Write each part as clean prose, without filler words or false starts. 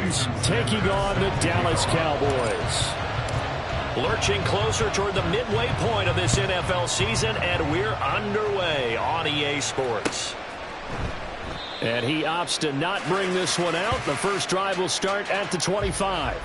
Rams taking on the Dallas Cowboys. Lurching closer toward the midway point of this NFL season, and we're underway on EA Sports. And he opts to not bring this one out. The first drive will start at the 25.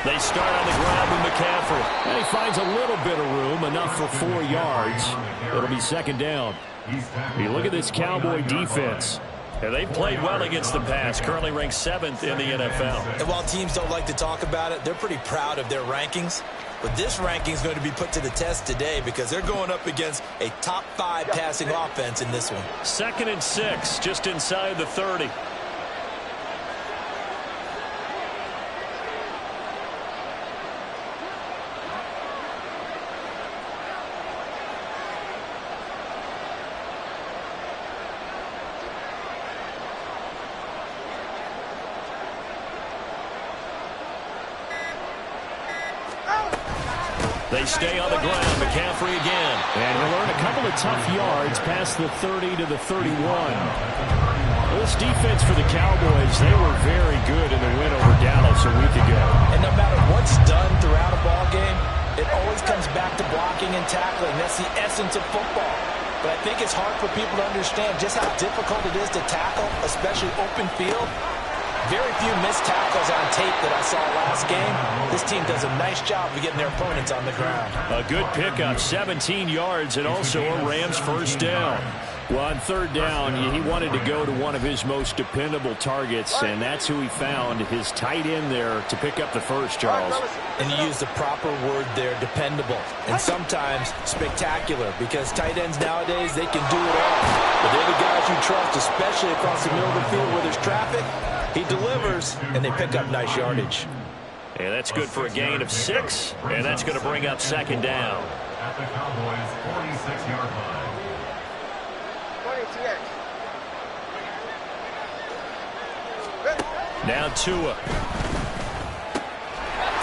They start on the ground with McCaffrey. And he finds a little bit of room, enough for 4 yards. It'll be second down. You look at this Cowboy defense. And they've played well against the pass, currently ranked 7th in the NFL. And while teams don't like to talk about it, they're pretty proud of their rankings. But this ranking is going to be put to the test today because they're going up against a top 5 passing offense in this one. 2nd and 6, just inside the 30. They stay on the ground. McCaffrey again. And he'll earn a couple of tough yards past the 30 to the 31. This defense for the Cowboys, they were very good in the win over Dallas a week ago. And no matter what's done throughout a ball game, it always comes back to blocking and tackling. That's the essence of football. But I think it's hard for people to understand just how difficult it is to tackle, especially open field. Very few missed tackles on tape that I saw last game. This team does a nice job of getting their opponents on the ground. A good pickup, 17 yards, and also a Rams first down. Well, on third down, he wanted to go to one of his most dependable targets, and that's who he found, his tight end there, to pick up the first, Charles. And you use the proper word there, dependable, and sometimes spectacular, because tight ends nowadays, they can do it all. But they're the guys you trust, especially across the middle of the field where there's traffic. He delivers, and they pick up nice yardage. And that's good for a gain of 6, and that's going to bring up second down. At the Cowboys' 46-yard line. Now Tua.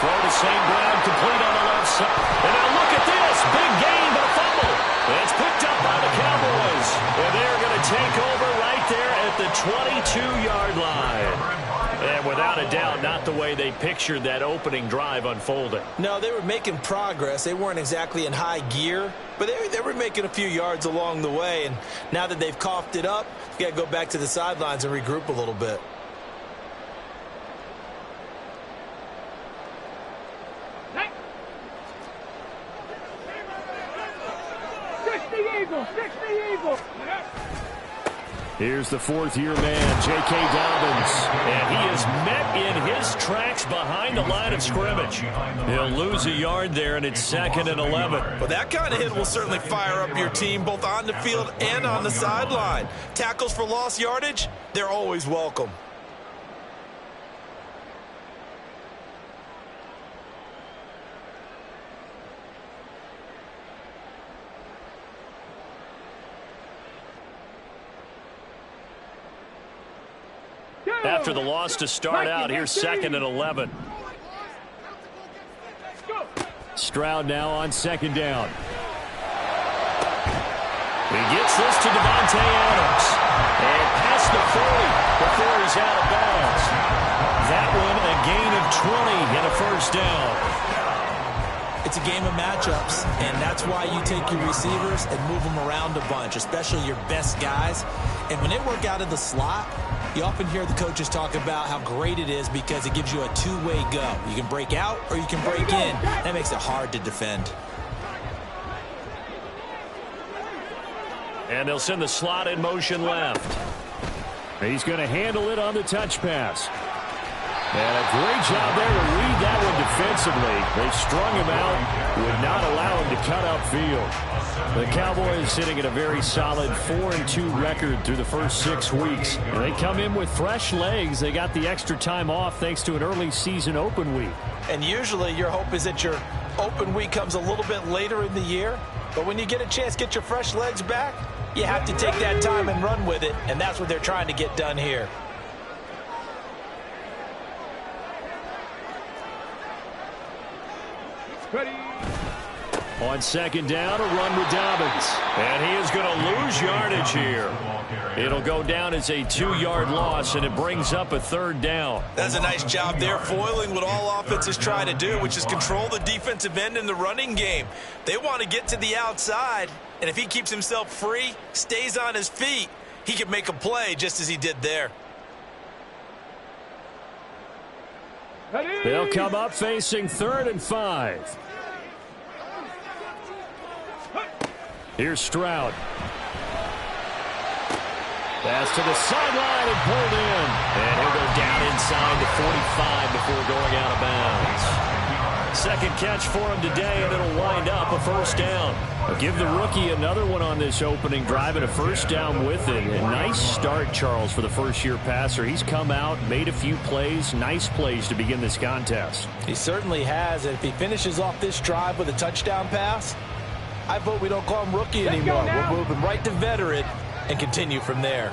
Throw to St. Brown, complete on the left side. And now look at this. Big gain, but a fumble. And it's picked up by the Cowboys. And they're going to take over right there at the 22-yard line. And without a doubt, not the way they pictured that opening drive unfolding. No, they were making progress. They weren't exactly in high gear, but they were making a few yards along the way. And now that they've coughed it up, you got to go back to the sidelines and regroup a little bit. Here's the fourth-year man, J.K. Dobbins. And he is met in his tracks behind the line of scrimmage. He'll lose a yard there, and it's 2nd and 11. Well, that kind of hit will certainly fire up your team, both on the field and on the sideline. Tackles for lost yardage, they're always welcome. After the loss to start out, here's 2nd and 11. Stroud now on 2nd down. He gets this to Devontae Adams. And past the 40 before he's out of bounds. That one a gain of 20 and a first down. It's a game of matchups, and that's why you take your receivers and move them around a bunch, especially your best guys. And when they work out of the slot, you often hear the coaches talk about how great it is because it gives you a two-way go. You can break out or you can break in. That makes it hard to defend. And they'll send the slot in motion left. He's going to handle it on the touch pass. And a great job there to read that one defensively. They strung him out, would not allow him to cut upfield. The Cowboys sitting at a very solid 4-2 record through the first 6 weeks. And they come in with fresh legs. They got the extra time off thanks to an early season open week. And usually your hope is that your open week comes a little bit later in the year. But when you get a chance to get your fresh legs back, you have to take that time and run with it. And that's what they're trying to get done here. Ready. On second down, a run with Dobbins. And he is going to lose yardage here. It'll go down as a 2-yard loss, and it brings up a third down. That's a nice job there, foiling what all offenses try to do, which is control the defensive end in the running game. They want to get to the outside, and if he keeps himself free, stays on his feet, he can make a play just as he did there. They'll come up facing 3rd and 5. Here's Stroud. Pass to the sideline and pulled in. And he'll go down inside the 45 before going out of bounds. Second catch for him today, and it'll wind up a first down. I'll give the rookie another one on this opening drive and a first down with it. A nice start, Charles, for the first-year passer. He's come out, made a few plays, nice plays to begin this contest. He certainly has, and if he finishes off this drive with a touchdown pass, I vote we don't call him rookie anymore. We'll move him right to veteran and continue from there.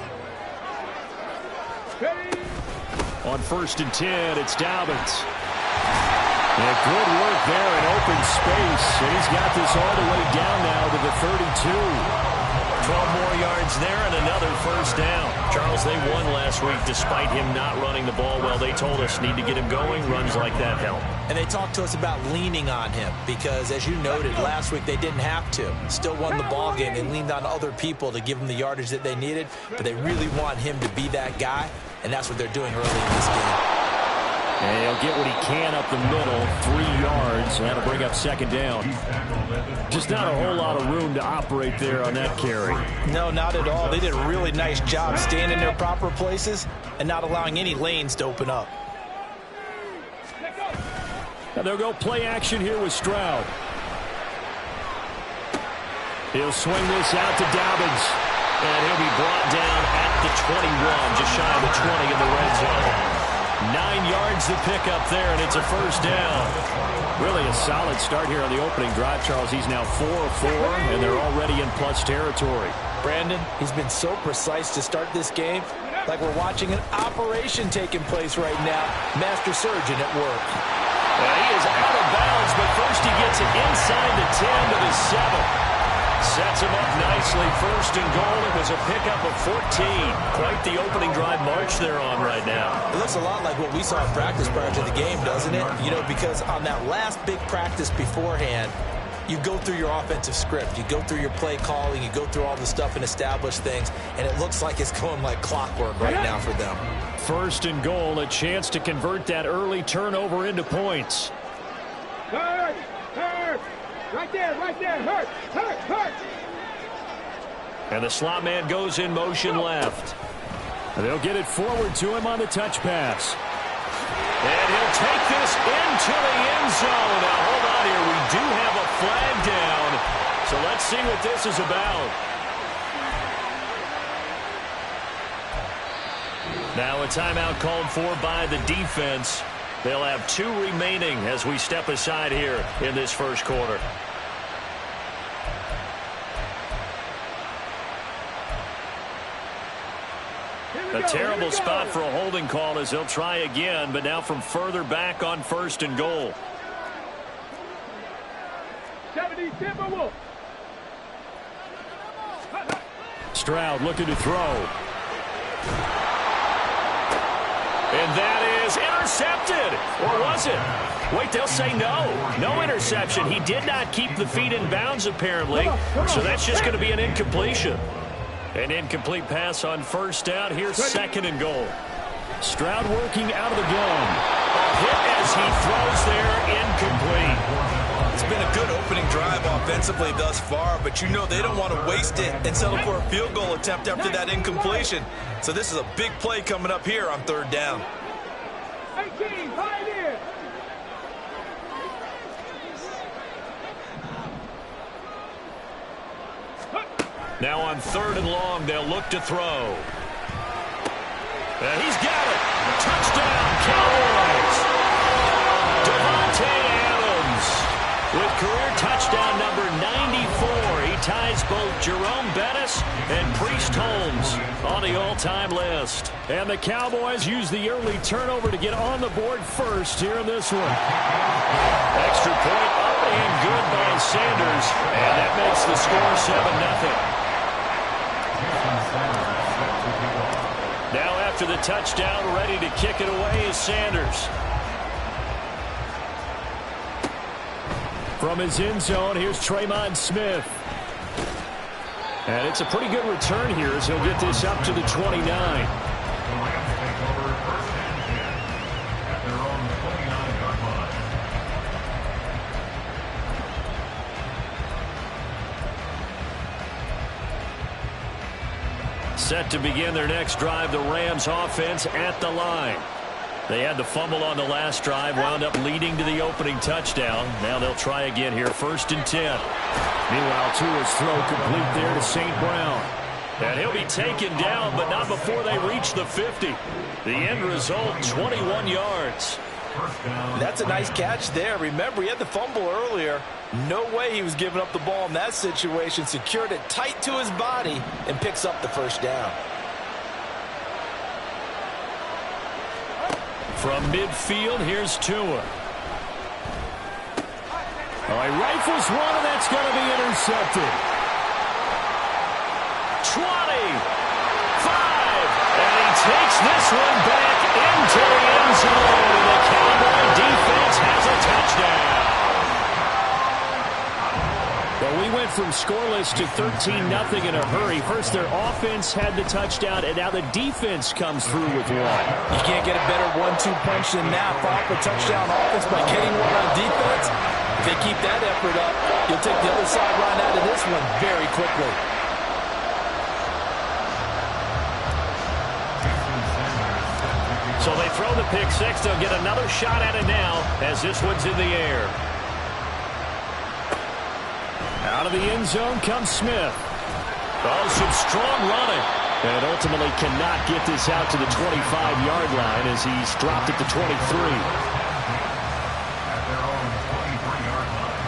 On 1st and 10, it's Dobbins. And good work there in open space. And he's got this all the way down now to the 32. 12 more yards there and another first down. Charles, they won last week despite him not running the ball well. They told us need to get him going. Runs like that help. And they talked to us about leaning on him because, as you noted, last week they didn't have to. Still won the ball game. They leaned on other people to give them the yardage that they needed, but they really want him to be that guy, and that's what they're doing early in this game. And he'll get what he can up the middle, 3 yards, and that'll bring up second down. Just not a whole lot of room to operate there on that carry. No, not at all. They did a really nice job staying in their proper places and not allowing any lanes to open up. Now they'll go play action here with Stroud. He'll swing this out to Dobbins. And he'll be brought down at the 21, just shy of the 20 in the red zone. 9 yards to pick up there, and it's a first down. Really a solid start here on the opening drive, Charles. He's now 4 of 4, and they're already in plus territory. Brandon, he's been so precise to start this game, like we're watching an operation taking place right now. Master surgeon at work. And he is out of bounds, but first he gets it inside the 10 to the 7. Sets him up nicely. 1st and goal. It was a pickup of 14. Quite the opening drive march they're on right now. It looks a lot like what we saw in practice prior to the game, doesn't it? You know, because on that last big practice beforehand, you go through your offensive script. You go through your play calling. You go through all the stuff and establish things. And it looks like it's going like clockwork right now for them. 1st and goal. A chance to convert that early turnover into points. Hurt! Hurt! Right there, hurt, hurt, hurt. And the slot man goes in motion left. And they'll get it forward to him on the touch pass. And he'll take this into the end zone. Now, hold on here. We do have a flag down. So let's see what this is about. Now a timeout called for by the defense. They'll have 2 remaining as we step aside here in this first quarter. A terrible spot for a holding call as they'll try again, but now from further back on 1st and goal. 70 Timberwolves. Stroud looking to throw. And that is intercepted. Or was it? Wait, they'll say no. No interception. He did not keep the feet in bounds, apparently. So that's just going to be an incompletion. An incomplete pass on 1st down. Here's 2nd and goal. Stroud working out of the gun. A hit as he throws there, incomplete. It's been a good opening drive offensively thus far, but you know they don't want to waste it and settle for a field goal attempt after that incompletion. So this is a big play coming up here on 3rd down. 18, pioneer. Now on 3rd and long, they'll look to throw. And he's got it. Touchdown, Cowboys. Devontae Adams with career touchdown number 94. He ties both Jerome Bettis and Priest Holmes on the all-time list. And the Cowboys use the early turnover to get on the board first here in this one. Extra point up and good by Sanders. And that makes the score 7-0. Now after the touchdown, ready to kick it away is Sanders. From his end zone, here's Tremont Smith. And it's a pretty good return here as he'll get this up to the 29. Set to begin their next drive, the Rams offense at the line. They had the fumble on the last drive, wound up leading to the opening touchdown. Now they'll try again here, 1st and 10. Meanwhile, Tua's throw complete there to St. Brown. And he'll be taken down, but not before they reach the 50. The end result, 21 yards. That's a nice catch there. Remember, he had the fumble earlier. No way he was giving up the ball in that situation. Secured it tight to his body and picks up the 1st down. From midfield, here's Tua. Oh, he rifles one, and that's going to be intercepted. 20, 5, and he takes this one back into the end zone. And the Cowboy defense has a touchdown. Well, we went from scoreless to 13-0 in a hurry. First, their offense had the touchdown, and now the defense comes through with one. You can't get a better 1-2 punch than that. Follow up a touchdown offense by getting one on defense. If they keep that effort up, you'll take the other sideline out of this one very quickly. So they throw the pick six. They'll get another shot at it now as this one's in the air. Out of the end zone comes Smith. Oh, some strong running. And ultimately cannot get this out to the 25-yard line as he's dropped at the 23. At their own 23-yard line.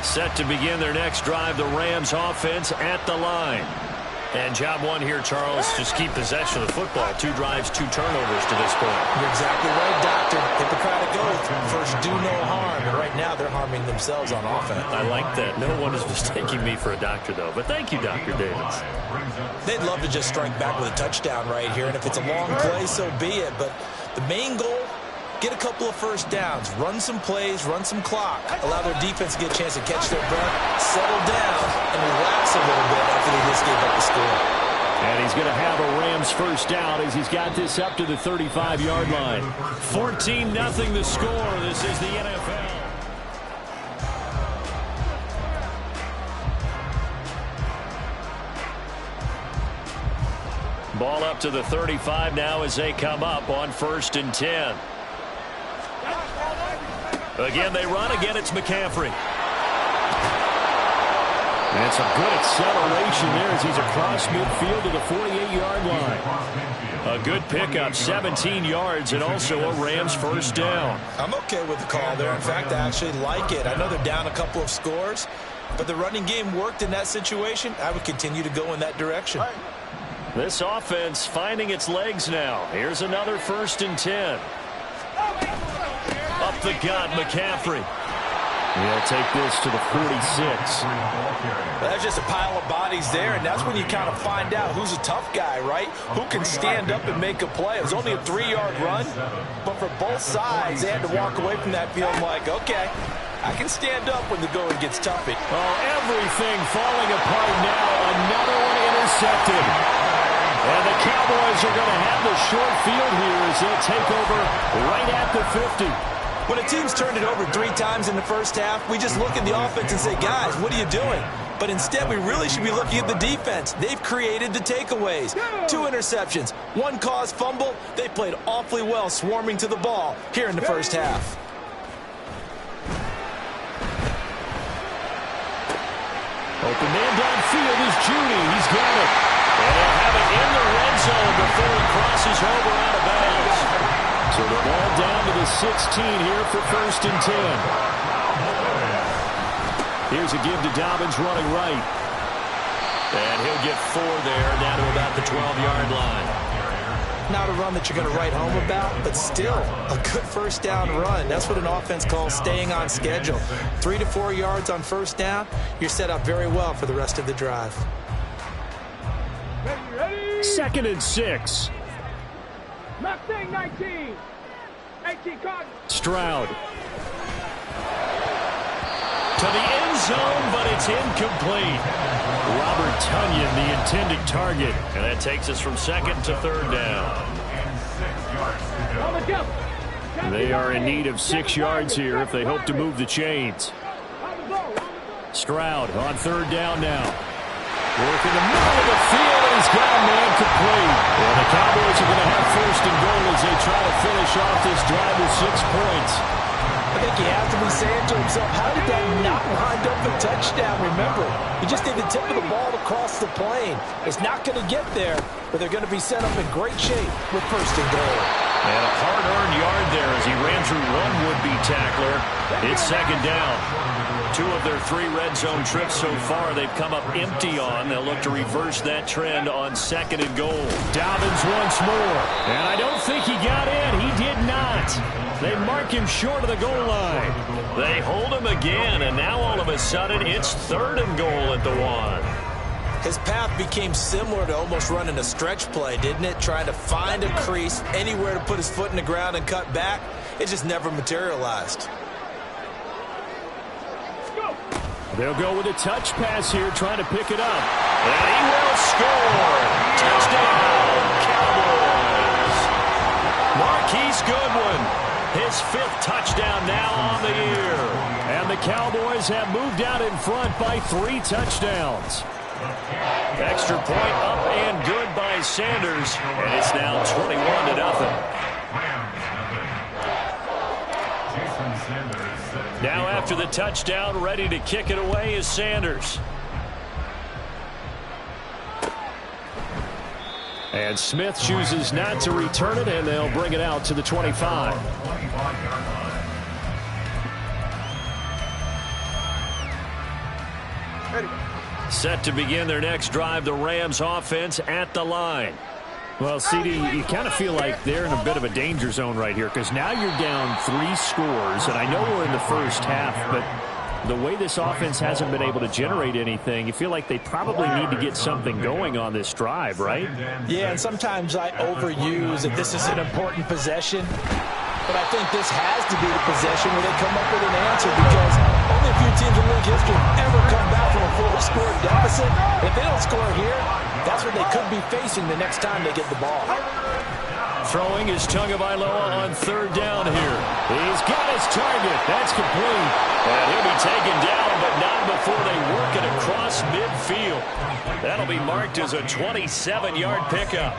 Set to begin their next drive, the Rams offense at the line. And job one here, Charles, just keep possession of the football. 2 drives, 2 turnovers to this point. You're exactly right, Doctor. Hippocratic oath. First, do no harm. And right now, they're harming themselves on offense. I like that. No one is mistaking me for a doctor, though. But thank you, Dr. Davis. They'd love to just strike back with a touchdown right here. And if it's a long play, so be it. But the main goal, get a couple of first downs. Run some plays, run some clock. Allow their defense to get a chance to catch their breath, settle down, and relax a little bit after they just gave up the score. And he's going to have a Rams first down as he's got this up to the 35-yard line. 14-0 the score. This is the NFL. Ball up to the 35 now as they come up on 1st and 10. Again, they run. Again, it's McCaffrey. And some good acceleration there as he's across midfield to the 48-yard line. A good pickup, 17 yards, and also a Rams first down. I'm okay with the call there. In fact, I actually like it. I know they're down a couple of scores, but the running game worked in that situation. I would continue to go in that direction. This offense finding its legs now. Here's another 1st and 10. Up the gut, McCaffrey. He'll take this to the 46. That's just a pile of bodies there, and that's when you kind of find out who's a tough guy, right? Who can stand up and make a play. It was only a 3-yard run, but for both sides, they had to walk away from that feeling like, okay, I can stand up when the going gets toughy. Oh, everything falling apart now. Another one intercepted. And the Cowboys are going to have the short field here as they'll take over right at the 50. When a team's turned it over 3 times in the first half, we just look at the offense and say, guys, what are you doing? But instead, we really should be looking at the defense. They've created the takeaways. 2 interceptions, 1 caused fumble. They played awfully well swarming to the ball here in the first half. Open man downfield is Judy. He's got it. And they'll have it in the red zone before he crosses over out of bounds. So the ball down to the 16 here for 1st and 10. Here's a give to Dobbins running right. And he'll get 4 there, down to about the 12-yard line. Not a run that you're going to write home about, but still a good first down run. That's what an offense calls staying on schedule. 3 to 4 yards on first down, you're set up very well for the rest of the drive. Ready? 2nd and 6. Mustang 19. 18 caught. Stroud. To the end zone, but it's incomplete. Robert Tonyan, the intended target. And that takes us from 2nd to 3rd down. On the jump. They are in need of 6 yards here if they hope to move the chains. Stroud on 3rd down now. Work in the middle of the field, and he's got a man complete. And the Cowboys are going to have 1st and goal as they try to finish off this drive with 6 points. I think he has to be saying to himself, how did that not wind up a touchdown? Remember, he just did the tip of the ball to cross the plane. It's not going to get there, but they're going to be set up in great shape with 1st and goal. And a hard-earned yard there as he ran through one would-be tackler. It's 2nd down. 2 of their 3 red zone trips so far they've come up empty on. They'll look to reverse that trend on 2nd and goal. Dobbins once more. And I don't think he got in. He did not. They mark him short of the goal line. They hold him again, and now all of a sudden it's 3rd and goal at the 1. His path became similar to almost running a stretch play, didn't it? Trying to find a crease, anywhere to put his foot in the ground and cut back. It just never materialized. They'll go with a touch pass here, trying to pick it up. And he will score. Touchdown, Cowboys. Marquise Goodwin, his 5th touchdown now on the year. And the Cowboys have moved out in front by 3 touchdowns. Extra point up and good by Sanders. And it's now 21-0. Now after the touchdown, ready to kick it away is Sanders. And Smith chooses not to return it, and they'll bring it out to the 25. Set to begin their next drive, the Rams offense at the line. Well, CD, you kind of feel like they're in a bit of a danger zone right here because now you're down 3 scores, and I know we're in the first half, but the way this offense hasn't been able to generate anything, you feel like they probably need to get something going on this drive, right? Yeah, and sometimes I overuse that this is an important possession, but I think this has to be the possession where they come up with an answer because only a few teams in league history ever come back from a 4-score deficit. If they don't score here, that's what they could be facing the next time they get the ball. Throwing is Tagovailoa on 3rd down here. He's got his target. That's complete. And he'll be taken down, but not before they work it across midfield. That'll be marked as a 27-yard pickup.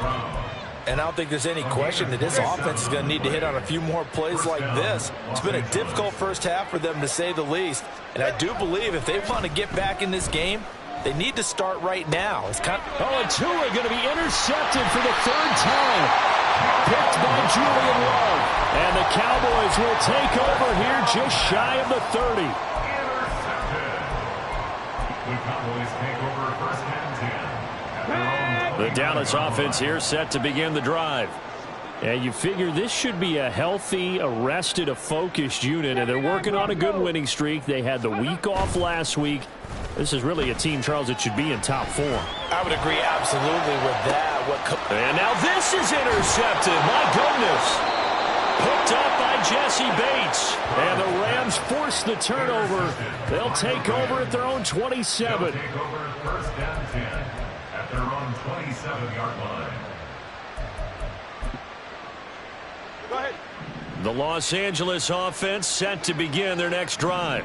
And I don't think there's any question that this offense is going to need to hit on a few more plays like this. It's been a difficult first half for them, to say the least. And I do believe if they want to get back in this game, they need to start right now. It's kind of... and Tua going to be intercepted for the 3rd time. Picked by Julian Love. And the Cowboys will take over here just shy of the 30. The Cowboys take over 1st and 10. The Dallas offense here set to begin the drive. And you figure this should be a healthy, arrested, a focused unit, and they're working on a good winning streak. They had the week off last week. This is really a team, Charles, that should be in top form. I would agree absolutely with that. And now this is intercepted. My goodness. Picked up by Jesse Bates. And the Rams force the turnover. They'll take over at their own 27. Take over 1st and 10 at their own 27-yard line. Go ahead. The Los Angeles offense set to begin their next drive.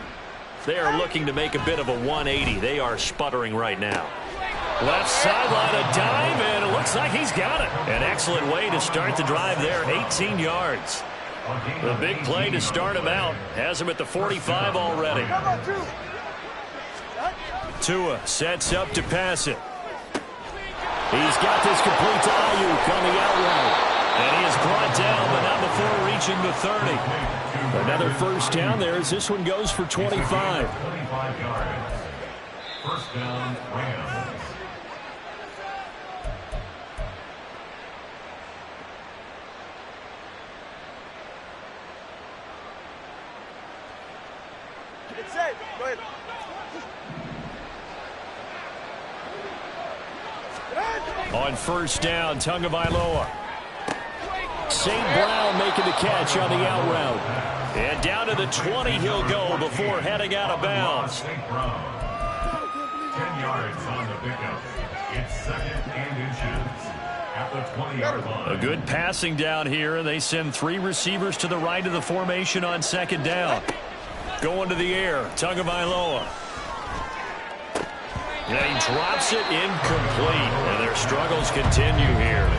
They are looking to make a bit of a 180. They are sputtering right now. Left sideline, a dive, and it looks like he's got it. An excellent way to start the drive there, 18 yards. The big play to start him out. Has him at the 45 already. Tua sets up to pass it. He's got this complete to Ayuk on the outright. And he is brought down, but not before reaching the 30. Another first down there as this one goes for 25. 25 yards. First down, Rams. It's safe. Go ahead. On first down, Tagovailoa. St. Brown making the catch on the out route. And down to the 20 he'll go before heading out of bounds. 10 yards on the pickup. It's second and inches at the 20-yard line. A good passing down here, and they send 3 receivers to the right of the formation on second down. Going to the air, Tagovailoa. And he drops it incomplete, and their struggles continue here.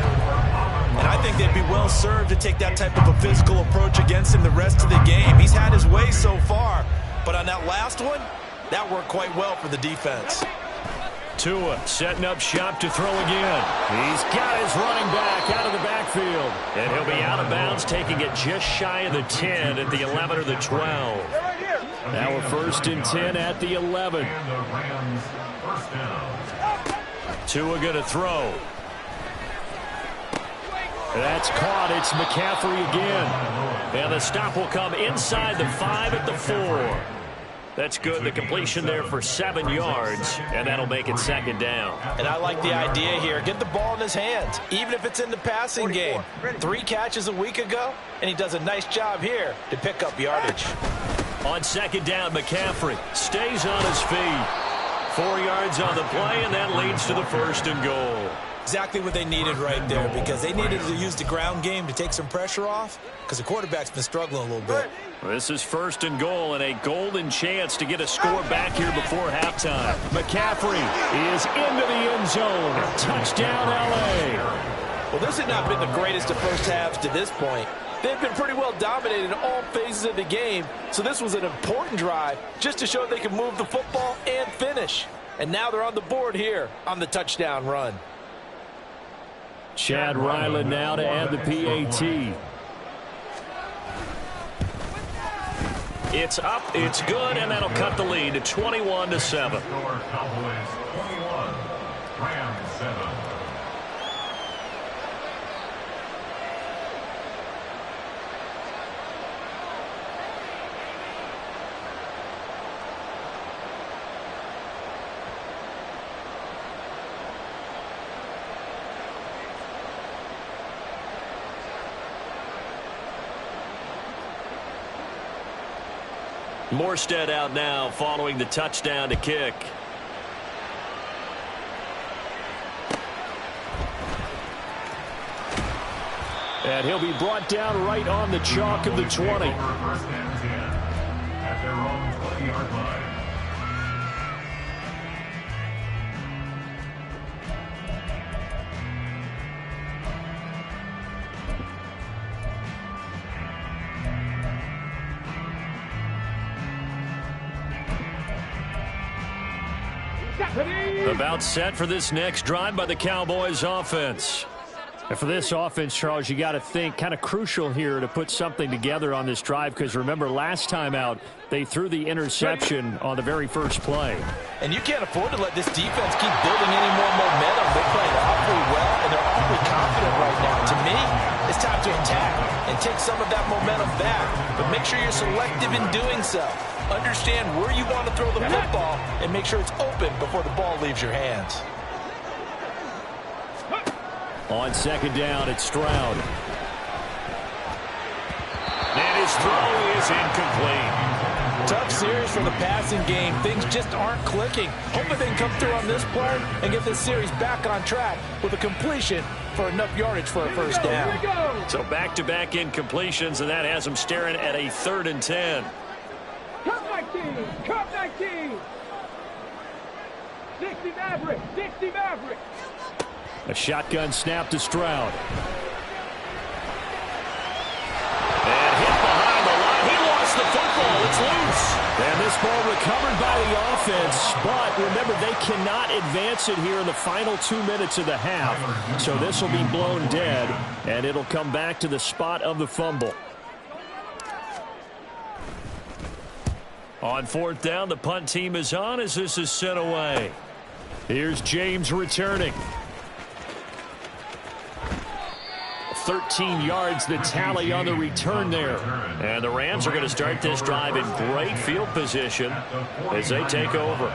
And I think they'd be well served to take that type of a physical approach against him the rest of the game. He's had his way so far, but on that last one, that worked quite well for the defense. Tua setting up shop to throw again. He's got his running back out of the backfield. And he'll be out of bounds, taking it just shy of the 10 at the 11 or the 12. Now a first and 10 at the 11. And the Rams first down. Tua going to throw. That's caught. It's McCaffrey again. And the stop will come inside the 5 at the 4. That's good. The completion there for 7 yards, and that'll make it second down. And I like the idea here. Get the ball in his hands, even if it's in the passing game. 3 catches a week ago, and he does a nice job here to pick up yardage. On second down, McCaffrey stays on his feet. 4 yards on the play, and that leads to the first and goal. Exactly what they needed right there, because they needed to use the ground game to take some pressure off, because the quarterback's been struggling a little bit. This is first and goal, and a golden chance to get a score back here before halftime. McCaffrey is into the end zone. Touchdown, L.A. Well, this has not been the greatest of first halves to this point. They've been pretty well dominated in all phases of the game, so this was an important drive just to show they can move the football and finish. And now they're on the board here on the touchdown run. Chad Ryland now to add the PAT. It's up, it's good, and that'll cut the lead to 21-7. Score Cowboys 21, Rams 7. Morstead out now following the touchdown to kick. And he'll be brought down right on the chalk of the 20. First and 10 at their own 20-yard line. About set for this next drive by the Cowboys offense. And for this offense, Charles, you got to think kind of crucial here to put something together on this drive, because remember last time out they threw the interception on the very first play. And you can't afford to let this defense keep building any more momentum. They're playing awfully well, and they're awfully confident right now. To me, it's time to attack and take some of that momentum back. But make sure you're selective in doing so. Understand where you want to throw the football and make sure it's open before the ball leaves your hands. On second down, it's Stroud. And his throw is incomplete. Tough series for the passing game. Things just aren't clicking. Hoping they can come through on this play and get this series back on track with a completion for enough yardage for a first down. So back-to-back incompletions, and that has them staring at a 3rd and 10. Come like 19. Cut 19. 60 Maverick. 60 Maverick. A shotgun snap to Stroud. And hit behind the line. He lost the football. It's loose. And this ball recovered by the offense. But remember, they cannot advance it here in the final 2 minutes of the half. So this will be blown dead. And it'll come back to the spot of the fumble. On fourth down, the punt team is on as this is sent away. Here's James returning. 13 yards the tally on the return there. And the Rams are going to start this drive in great field position as they take over.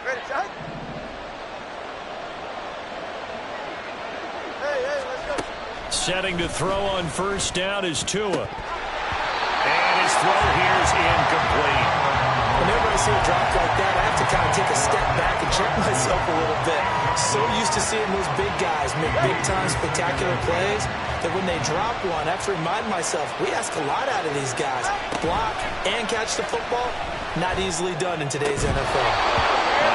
Ready, shot? Hey, let's go. Setting to throw on first down is Tua. And his throw here is incomplete. Whenever I see a drop like that, I have to kind of take a step back and check myself a little bit. So used to seeing those big guys make big-time spectacular plays that when they drop one, I have to remind myself, we ask a lot out of these guys. Block and catch the football, not easily done in today's NFL.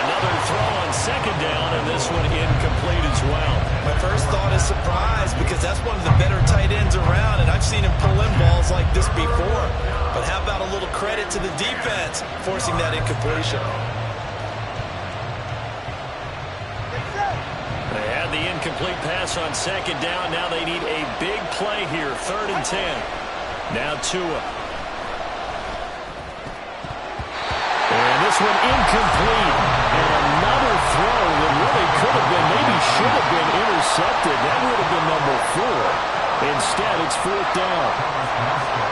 Another throw on second down, and this one incomplete as well. My first thought is surprise because that's one of the better tight ends around, and I've seen him pull in balls like this before. But how about a little credit to the defense forcing that incompletion? They had the incomplete pass on second down. Now they need a big play here, 3rd and 10. Now Tua. And this one incomplete. And another throw that really could have been, maybe should have been intercepted. That would have been number 4. Instead, it's 4th down.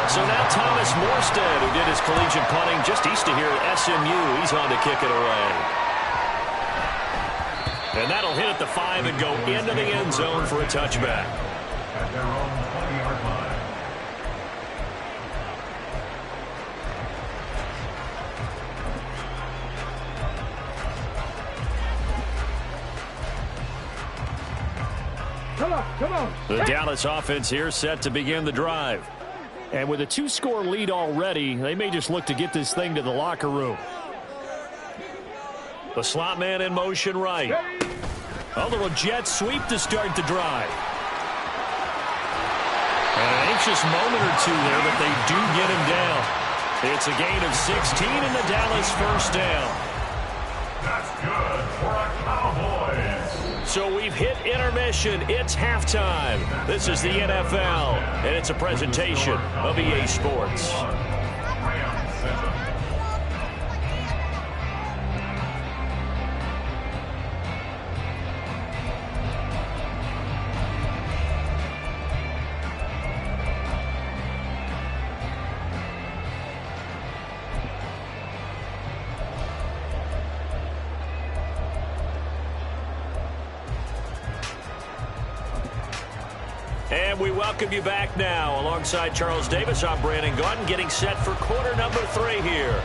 So now Thomas Morstead, who did his collegiate punting just east of here at SMU, he's on to kick it away. And that'll hit at the 5 and go into the end zone for a touchback. At their own 20-yard line. Come on. The Dallas offense here set to begin the drive. And with a 2-score lead already, they may just look to get this thing to the locker room. The slot man in motion right. A little jet sweep to start the drive. And an anxious moment or two there, but they do get him down. It's a gain of 16 and the Dallas first down. That's good for a Cowboys. So we've hit intermission. It's halftime. This is the NFL, and it's a presentation of EA Sports. Rams system. And we welcome you back now. Alongside Charles Davis, I'm Brandon Gaudin, getting set for quarter number 3 here.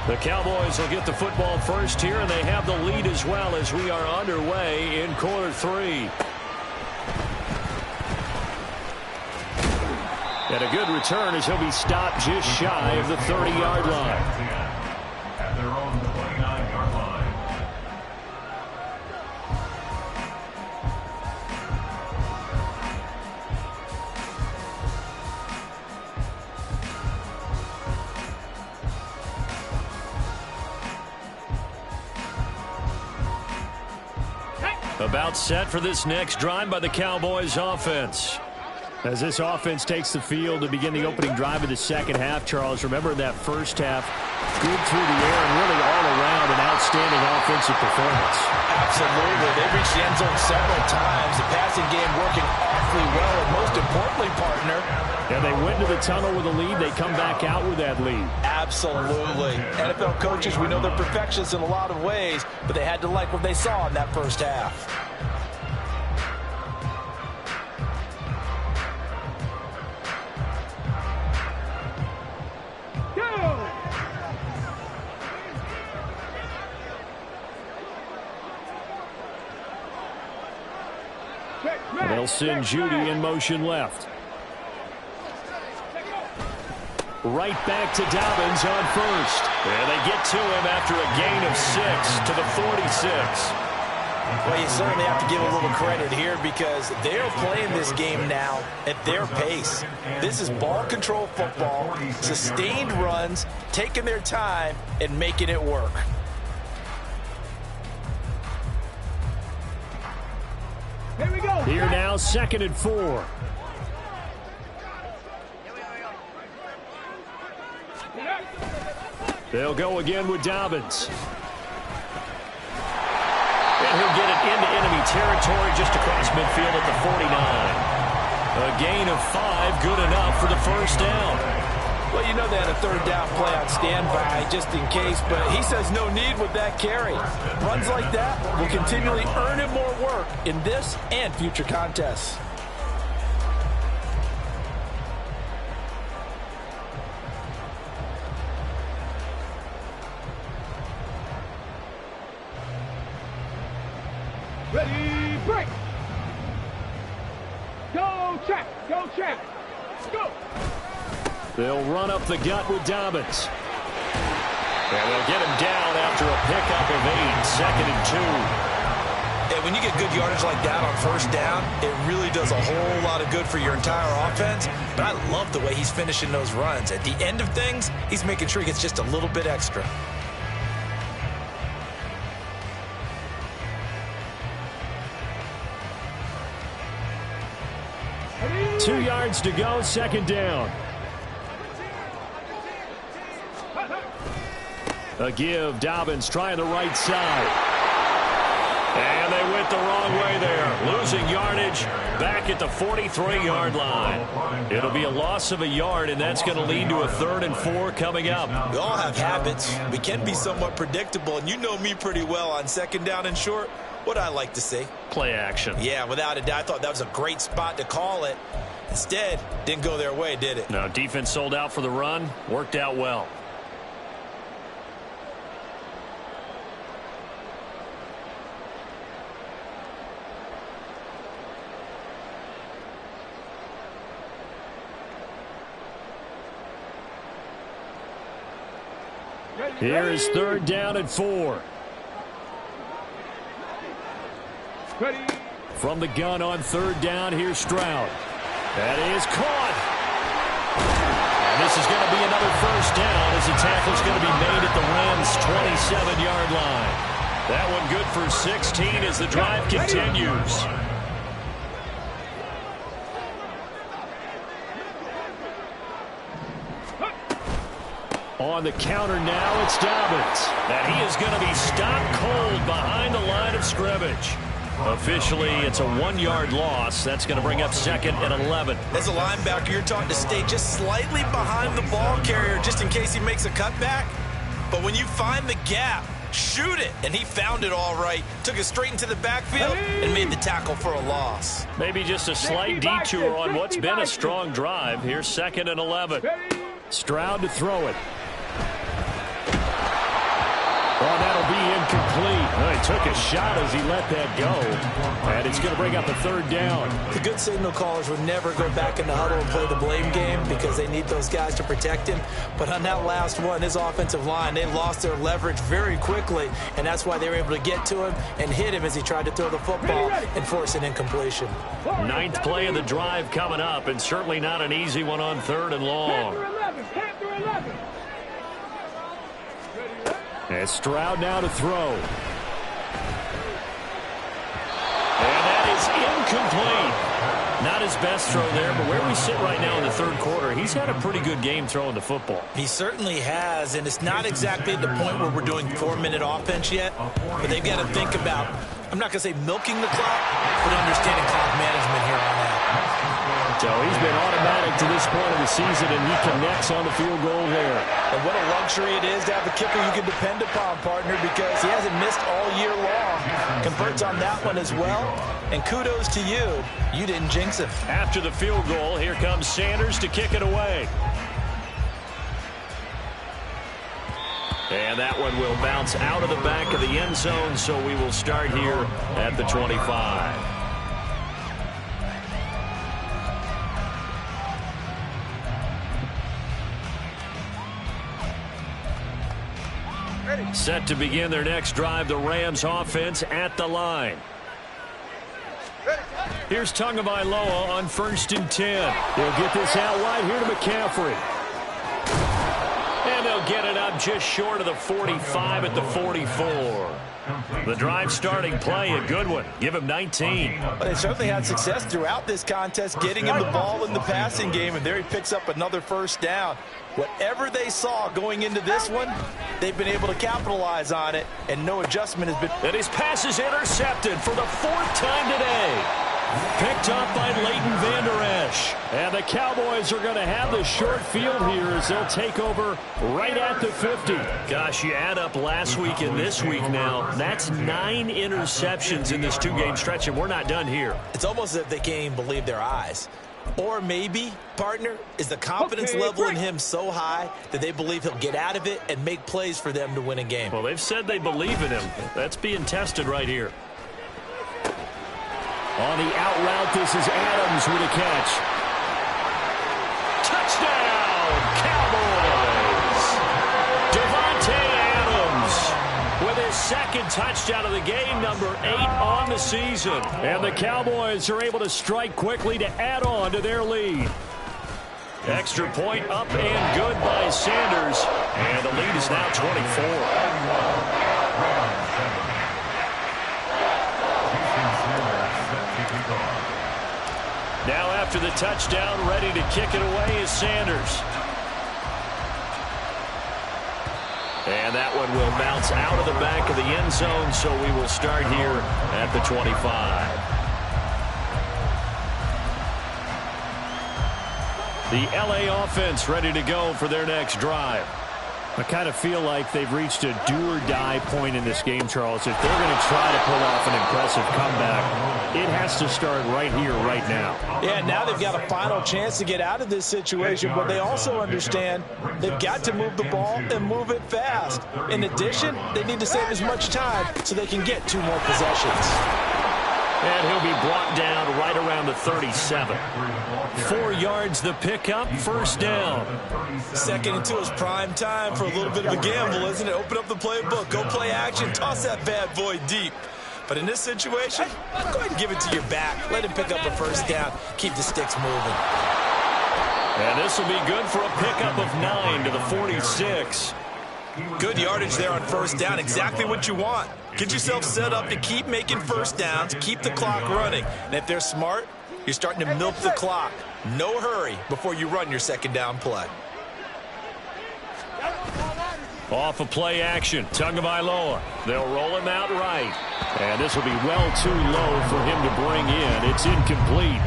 The Cowboys will get the football first here, and they have the lead as well as we are underway in quarter 3. And a good return as he'll be stopped just shy of the 30-yard line. At their own 29-yard line. About set for this next drive by the Cowboys offense. As this offense takes the field to begin the opening drive of the second half, Charles, remember that first half, good through the air and really all around an outstanding offensive performance. Absolutely. They reached the end zone several times. The passing game working awfully well, and most importantly, partner. And they went to the tunnel with a lead. They come back out with that lead. Absolutely. NFL coaches, we know they're perfectionists in a lot of ways, but they had to like what they saw in that first half. They'll send Judy in motion left. Right back to Dobbins on first. And they get to him after a gain of 6 to the 46. Well, you certainly have to give a little credit here because they're playing this game now at their pace. This is ball control football, sustained runs, taking their time and making it work. Here we go. Here now, 2nd and 4. They'll go again with Dobbins. And he'll get it into enemy territory just across midfield at the 49. A gain of 5, good enough for the first down. Well, you know they had a 3rd down play on standby just in case, but he says no need with that carry. Runs like that will continually earn him more work in this and future contests. Ready, break. Go check, go check. Go. They'll run up the gut with Dobbins. And they'll get him down after a pickup of 8, 2nd and 2. And when you get good yardage like that on first down, it really does a whole lot of good for your entire offense. But I love the way he's finishing those runs. At the end of things, he's making sure he gets just a little bit extra. Ready? 2 yards to go, 2nd down. A give, Dobbins trying the right side. And they went the wrong way there. Losing yardage back at the 43-yard line. It'll be a loss of a yard, and that's going to lead to a 3rd and 4 coming up. We all have habits. We can be somewhat predictable, and you know me pretty well on 2nd down and short. What I like to see. Play action. Yeah, without a doubt. I thought that was a great spot to call it. Instead, didn't go their way, did it? No, defense sold out for the run. Worked out well. Here is 3rd down and 4. Ready. From the gun on 3rd down, here's Stroud. That is caught. And this is going to be another first down as the tackle's going to be made at the Rams' 27-yard line. That one good for 16 as the drive continues. On the counter now, it's Dobbins. And he is going to be stopped cold behind the line of scrimmage. Officially, it's a 1-yard loss. That's going to bring up 2nd and 11. As a linebacker, you're taught to stay just slightly behind the ball carrier just in case he makes a cutback. But when you find the gap, shoot it. And he found it all right. Took it straight into the backfield and made the tackle for a loss. Maybe just a slight detour on what's been a strong drive. Here's 2nd and 11. Stroud to throw it. Oh, that'll be incomplete. Oh, he took a shot as he let that go. And it's going to bring up a 3rd down. The good signal callers would never go back in the huddle and play the blame game because they need those guys to protect him. But on that last one, his offensive line, they lost their leverage very quickly, and that's why they were able to get to him and hit him as he tried to throw the football and force an incompletion. 9th play of the drive coming up, and certainly not an easy one on 3rd and long. Panther 11. And Stroud now to throw. And that is incomplete. Not his best throw there, but where we sit right now in the 3rd quarter, he's had a pretty good game throwing the football. He certainly has, and it's not exactly at the point where we're doing 4-minute offense yet, but they've got to think about, I'm not going to say milking the clock, but understanding clock management here on out. So he's been automatic to this point of the season, and he connects on the field goal there. And what a luxury it is to have a kicker you can depend upon, partner, because he hasn't missed all year long. Converts on that one as well, and kudos to you. You didn't jinx him. After the field goal, here comes Sanders to kick it away. And that one will bounce out of the back of the end zone, so we will start here at the 25. Set to begin their next drive, the Rams offense at the line. Here's Tagovailoa on 1st and 10. They'll get this out wide here to McCaffrey. And they'll get it up just short of the 45 at the 44. The drive starting play, a good one. Give him 19. But they certainly had success throughout this contest, getting him the ball in the passing game, and there he picks up another first down. Whatever they saw going into this one, they've been able to capitalize on it, and no adjustment has been. And his pass is intercepted for the 4th time today. Picked up by Leighton Vander Esch. And the Cowboys are going to have the short field here as they'll take over right at the 50. Gosh, you add up last week and this week now. That's 9 interceptions in this 2-game stretch, and we're not done here. It's almost as if they can't even believe their eyes. Or maybe, partner, is the confidence level in him so high that they believe he'll get out of it and make plays for them to win a game. Well, they've said they believe in him. That's being tested right here. On the out route, this is Adams with a catch. Touchdown, Cowboys! Devontae Adams with his 2nd touchdown of the game, number 8 on the season. And the Cowboys are able to strike quickly to add on to their lead. Extra point up and good by Sanders. And the lead is now 24. Now after the touchdown, ready to kick it away is Sanders. And that one will bounce out of the back of the end zone, so we will start here at the 25. The LA offense ready to go for their next drive. I kind of feel like they've reached a do-or-die point in this game, Charles. If they're going to try to pull off an impressive comeback, it has to start right here, right now. Yeah, now they've got a final chance to get out of this situation, but they also understand they've got to move the ball and move it fast. In addition, they need to save as much time so they can get 2 more possessions. And he'll be brought down right around the 37. 4 yards the pickup, 1st down. 2nd and 2 is prime time for a little bit of a gamble, isn't it? Open up the playbook, go play action, toss that bad boy deep. But in this situation, go ahead and give it to your back. Let him pick up a 1st down. Keep the sticks moving. And this will be good for a pickup of 9 to the 46. Good yardage there on 1st down. Exactly what you want. Get yourself set up to keep making 1st downs, keep the clock running. And if they're smart, you're starting to milk the clock. No hurry before you run your 2nd down play. Off of play action, Tagovailoa. They'll roll him out right. And this will be well too low for him to bring in. It's incomplete.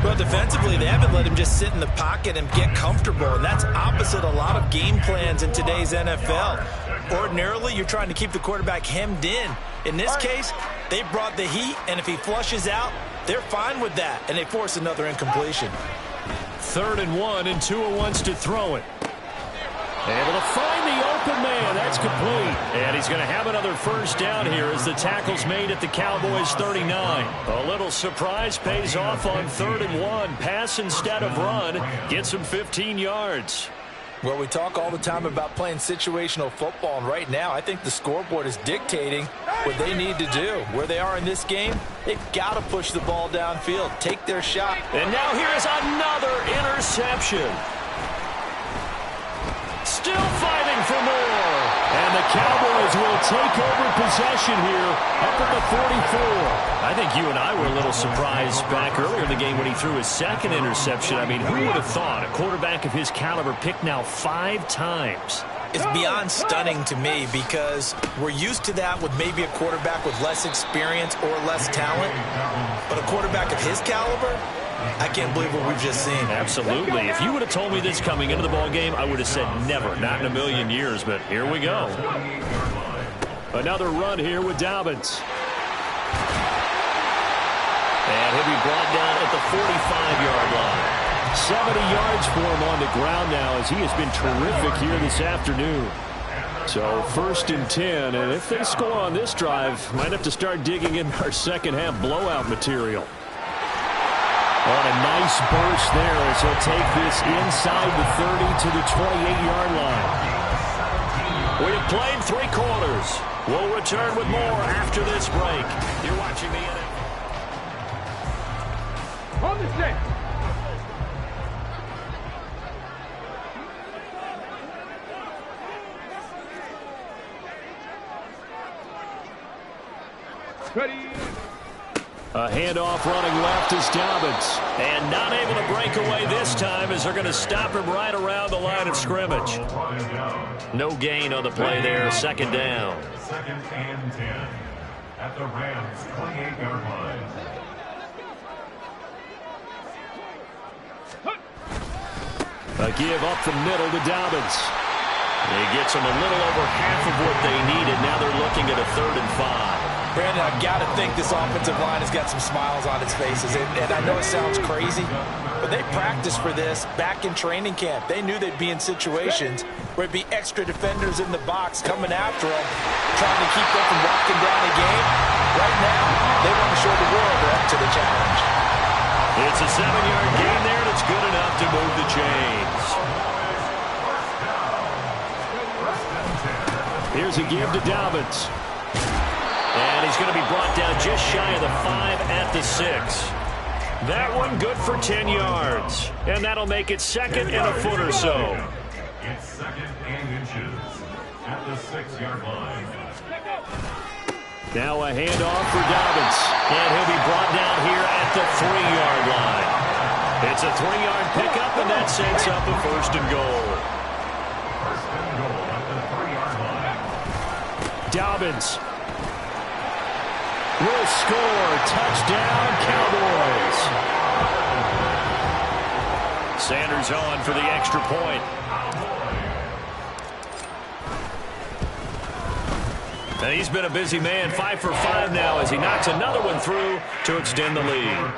Well, defensively, they haven't let him just sit in the pocket and get comfortable, and that's opposite a lot of game plans in today's NFL. Ordinarily, you're trying to keep the quarterback hemmed in. In this case, they brought the heat, and if he flushes out, they're fine with that, and they force another incompletion. 3rd and 1, and Tua wants to throw it. Able to find the open man. That's complete. And he's going to have another 1st down here as the tackle's made at the Cowboys 39. A little surprise pays off on 3rd and 1. Pass instead of run. Gets him 15 yards. Well, we talk all the time about playing situational football, and right now I think the scoreboard is dictating what they need to do. Where they are in this game, they've got to push the ball downfield, take their shot. And now here's another interception. Still fighting for more. And the Cowboys will take over possession here up at the 44. I think you and I were a little surprised back earlier in the game when he threw his 2nd interception. I mean, who would have thought a quarterback of his caliber picked now 5 times? It's beyond stunning to me because we're used to that with maybe a quarterback with less experience or less talent. But a quarterback of his caliber, I can't believe what we've just seen. Absolutely. If you would have told me this coming into the ball game, I would have said never, not in a million years. But here we go. Another run here with Dobbins. And he'll be brought down at the 45-yard line. 70 yards for him on the ground now as he has been terrific here this afternoon. So 1st and 10, and if they score on this drive, might have to start digging in our second-half blowout material. On a nice burst there as he'll take this inside the 30 to the 28-yard line. We have played 3 quarters. We'll return with more after this break. You're watching the NFL. On the set. Ready. A handoff running left is Dobbins. And not able to break away this time as they're going to stop him right around the line of scrimmage. No gain on the play there. Second down. Second and 10 at the Rams 28-yard line. A give up the middle to Dobbins. He gets them a little over half of what they needed. Now they're looking at a 3rd and 5. Brandon, I've got to think this offensive line has got some smiles on its faces. And I know it sounds crazy, but they practiced for this back in training camp. They knew they'd be in situations where it'd be extra defenders in the box coming after them, trying to keep them from locking down a game. Right now, they want to show the world they're up to the challenge. It's a 7-yard gain there, and it's good enough to move the chains. Here's a give to Dobbins. And he's going to be brought down just shy of the 5 at the 6. That one good for 10 yards. And that'll make it 2nd and a foot or so. It's 2nd and inches at the 6-yard line. Now a handoff for Dobbins. And he'll be brought down here at the 3-yard line. It's a 3-yard pickup, and that sets up a 1st and goal. 1st and goal at the 3-yard line. Dobbins will score. Touchdown, Cowboys. Sanders on for the extra point. And he's been a busy man. 5 for 5 now as he knocks another one through to extend the lead.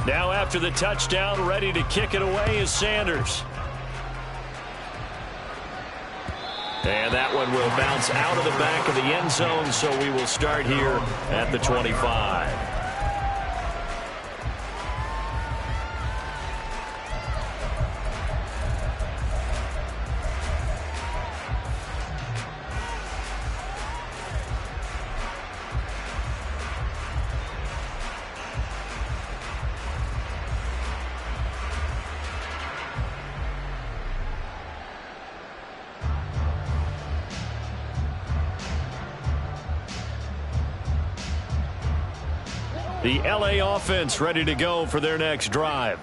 Now after the touchdown, ready to kick it away is Sanders. And that one will bounce out of the back of the end zone, so we will start here at the 25. The L.A. offense ready to go for their next drive.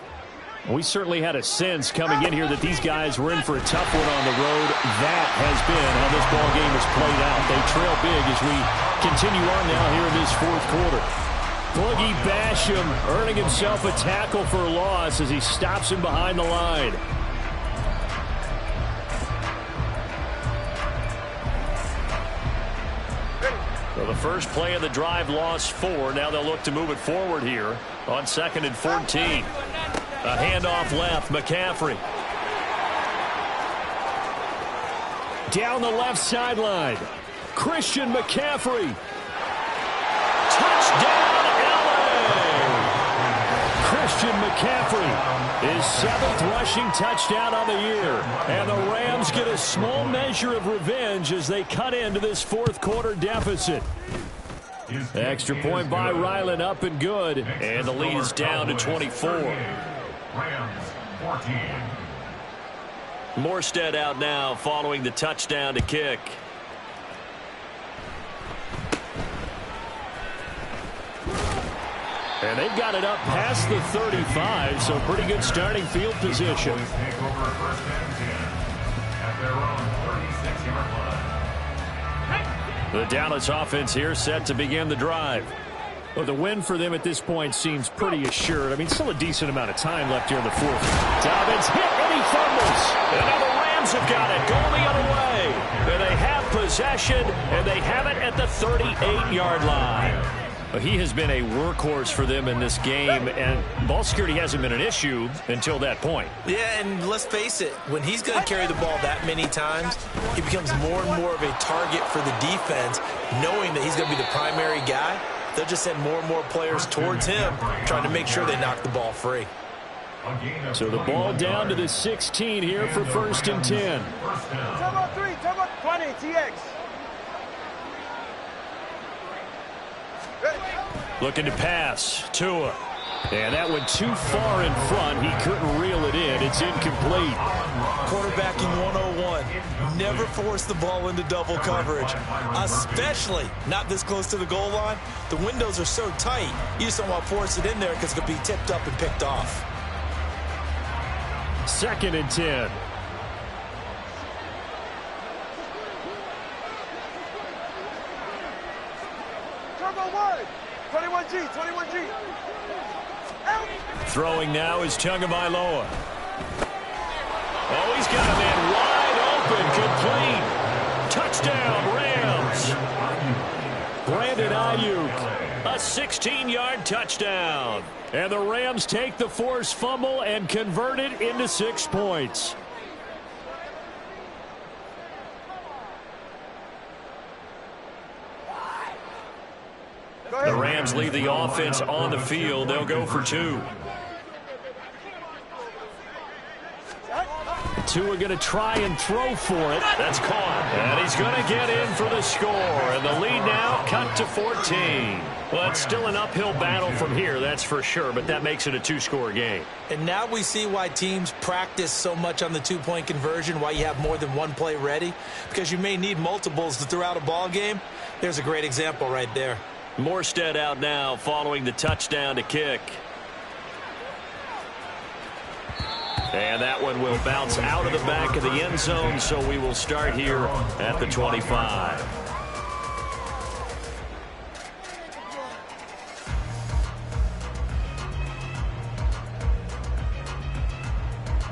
We certainly had a sense coming in here that these guys were in for a tough one on the road. That has been how this ball game has played out. They trail big as we continue on now here in this 4th quarter. Boogie Basham earning himself a tackle for a loss as he stops him behind the line. So the first play of the drive lost 4. Now they'll look to move it forward here on 2nd and 14. A handoff left, McCaffrey. Down the left sideline, Christian McCaffrey. Touchdown, LA! Christian McCaffrey, his 7th rushing touchdown on the year. And the Rams get a small measure of revenge as they cut into this 4th quarter deficit. Extra point by Ryland, up and good. And the lead is down to 24. Rams 14. Morstead out now following the touchdown to kick. And they've got it up past the 35, so pretty good starting field position. Take over 1st and 10 at their own 36-yard line. The Dallas offense here set to begin the drive. Well, the win for them at this point seems pretty assured. I mean, still a decent amount of time left here in the 4th. Dobbins hit and he fumbles. And now the Rams have got it going the other way. And they have possession, and they have it at the 38-yard line. He has been a workhorse for them in this game, and ball security hasn't been an issue until that point. Yeah, and let's face it, when he's going to carry the ball that many times, he becomes more and more of a target for the defense, knowing that he's going to be the primary guy. They'll just send more and more players towards him, trying to make sure they knock the ball free. So the ball down to the 16 here for 1st and 10. Turbo 3, turbo 20, TX. Looking to pass. Tua. And that went too far in front. He couldn't reel it in. It's incomplete. Quarterbacking 101. Never force the ball into double coverage, especially not this close to the goal line. The windows are so tight, you just don't want to force it in there because it could be tipped up and picked off. 2nd and 10. Turbo 1, 21G, 21G. Out. Throwing now is Tagovailoa. Oh, he's got a man wide open, complete. Touchdown, Rams. Brandon Ayuk, a 16-yard touchdown. And the Rams take the forced fumble and convert it into 6 points. The Rams leave the offense on the field. They'll go for 2. Tua going to try and throw for it. That's caught. And he's going to get in for the score. And the lead now cut to 14. Well, it's still an uphill battle from here, that's for sure, but that makes it a 2-score game. And now we see why teams practice so much on the 2-point conversion, why you have more than one play ready, because you may need multiples to throw out a ball game. There's a great example right there. Morstead out now following the touchdown to kick. And that one will bounce out of the back of the end zone, so we will start here at the 25.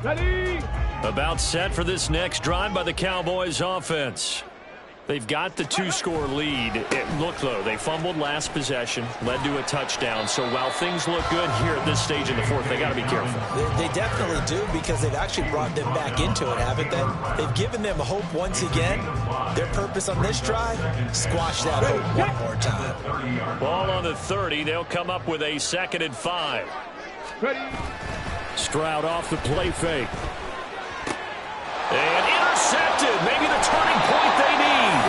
Ready. About set for this next drive by the Cowboys offense. They've got the 2-score lead. Look, though, they fumbled last possession, led to a touchdown. So while things look good here at this stage in the 4th, they got to be careful. They definitely do, because they've actually brought them back into it, haven't they? They've given them hope once again. Their purpose on this drive, squash that hope one more time. Ball on the 30. They'll come up with a 2nd and 5. Ready. Stroud off the play fake. And intercepted. Maybe the turning point they need.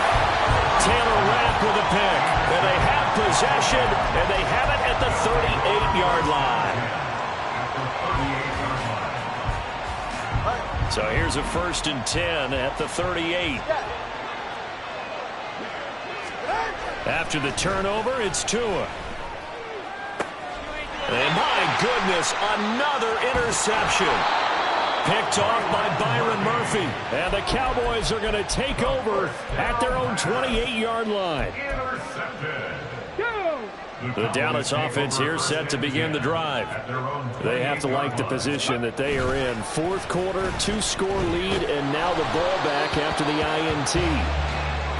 Taylor Rapp with a pick. And they have possession, and they have it at the 38-yard line. So here's a 1st and 10 at the 38. After the turnover, it's Tua. And my goodness, another interception. Picked off by Byron Murphy. And the Cowboys are going to take over at their own 28-yard line. The Dallas offense here set to begin the drive. They have to like the position that they are in. 4th quarter, 2-score lead, and now the ball back after the INT.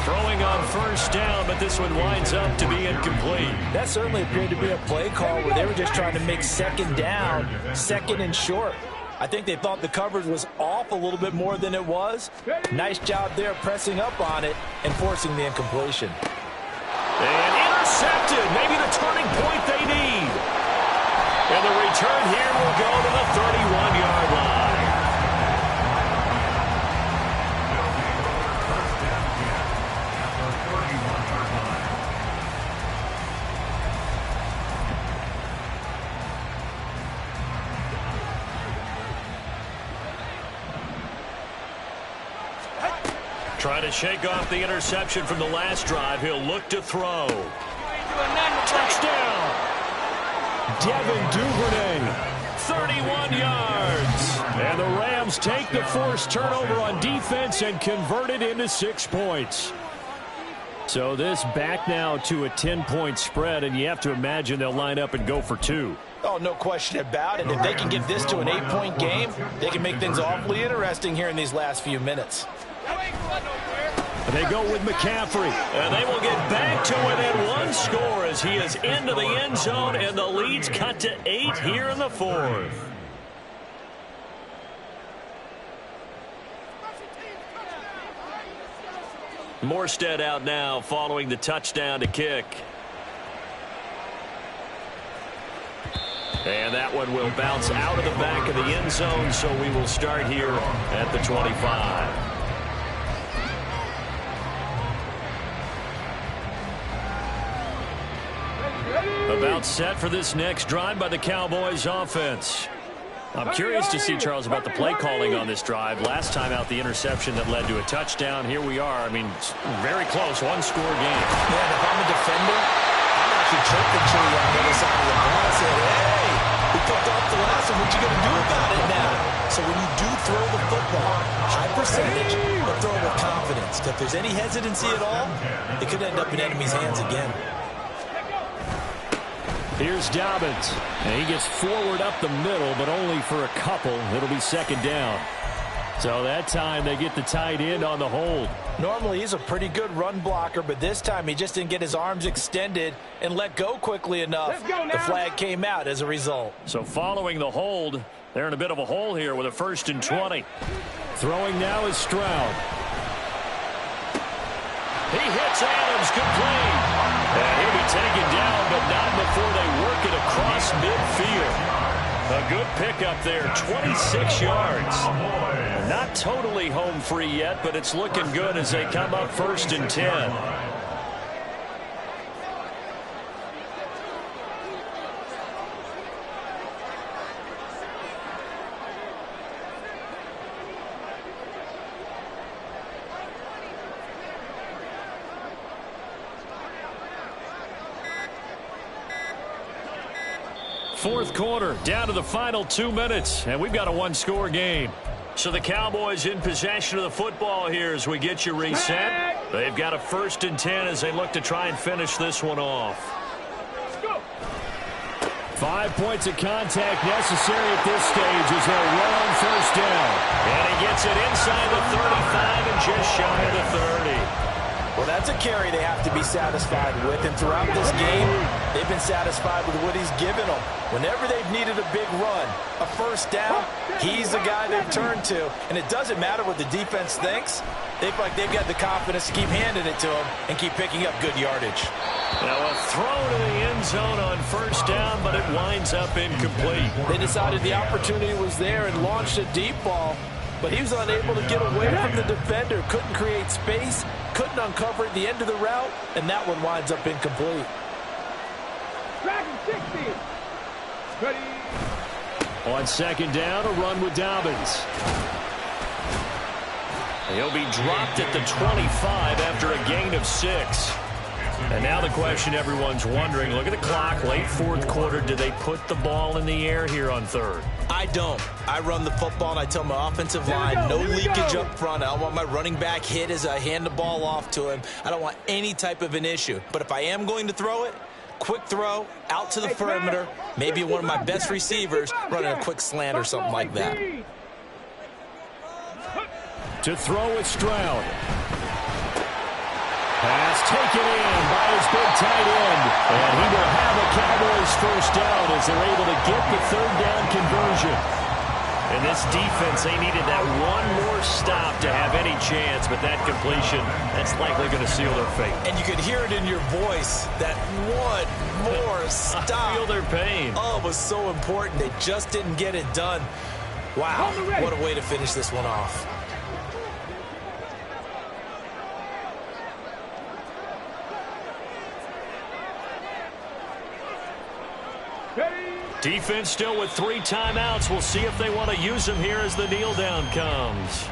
Throwing on 1st down, but this one winds up to be incomplete. That certainly appeared to be a play call where they were just trying to make 2nd down, 2nd and short. I think they thought the coverage was off a little bit more than it was. Nice job there pressing up on it and forcing the incompletion. And intercepted. Maybe the turning point they need. And the return here will go to the 31-yard line. Trying to shake off the interception from the last drive. He'll look to throw. Touchdown! Devin Duvernay, 31 yards. And the Rams take the forced turnover on defense and convert it into 6 points. So this back now to a 10-point spread, and you have to imagine they'll line up and go for 2. Oh, no question about it. If they can get this to an 8-point game, they can make things awfully interesting here in these last few minutes. And they go with McCaffrey. And they will get back to within one score as he is into the end zone, and the lead's cut to 8 here in the fourth. Morstead out now following the touchdown to kick. And that one will bounce out of the back of the end zone, so we will start here at the 25. About set for this next drive by the Cowboys offense. I'm curious to see, Charles, about the play calling on this drive. Last time out, the interception that led to a touchdown. Here we are. I mean, very close, one-score game. Yeah, if I'm a defender, I'm actually chirping to you on the other side of the ball. I said, hey, we picked off the last one. What you going to do about it now? So when you do throw the football, high percentage, but throw it with confidence. If there's any hesitancy at all, it could end up in enemy's hands again. Here's Dobbins, and he gets forward up the middle, but only for a couple. It'll be second down. So that time they get the tight end on the hold. Normally he's a pretty good run blocker, but this time he just didn't get his arms extended and let go quickly enough. The flag came out as a result. So following the hold, they're in a bit of a hole here with a 1st and 20. Throwing now is Stroud. He hits Adams, complete. And he'll be taken down, but not before they work it across midfield. A good pickup there, 26 yards. Not totally home free yet, but it's looking good as they come up 1st and 10. Fourth quarter, down to the final 2 minutes, and we've got a one-score game. So the Cowboys in possession of the football here as we get you reset. They've got a 1st and 10 as they look to try and finish this one off. 5 points of contact necessary at this stage as they'll run on 1st down. And he gets it inside the 35 and just shy of the 30. Well, that's a carry they have to be satisfied with, and throughout this game, they've been satisfied with what he's given them. Whenever they've needed a big run, a 1st down, he's the guy they've turned to. And it doesn't matter what the defense thinks. They feel like they've got the confidence to keep handing it to him and keep picking up good yardage. Now a throw to the end zone on 1st down, but it winds up incomplete. They decided the opportunity was there and launched a deep ball, but he was unable to get away from the defender, couldn't create space, couldn't uncover at the end of the route, and that one winds up incomplete. Dragon 60. Ready. On 2nd down, a run with Dobbins. He'll be dropped at the 25 after a gain of 6. And now the question everyone's wondering, look at the clock, late 4th quarter, do they put the ball in the air here on 3rd? I don't. I run the football, and I tell my offensive line, no leakage up front. I don't want my running back hit as I hand the ball off to him. I don't want any type of an issue. But if I am going to throw it, quick throw, out to the perimeter, maybe one of my best receivers running a quick slant or something like that. To throw with Stroud. Pass taken in by his big tight end. And he will have a Cowboys 1st down as they're able to get the 3rd down conversion. And this defense, they needed that one more stop to have any chance, but that completion, that's likely going to seal their fate. And you could hear it in your voice, that one more stop. I feel their pain. Oh, it was so important. They just didn't get it done. Wow, what a way to finish this one off. Defense still with 3 timeouts. We'll see if they want to use them here as the kneel down comes.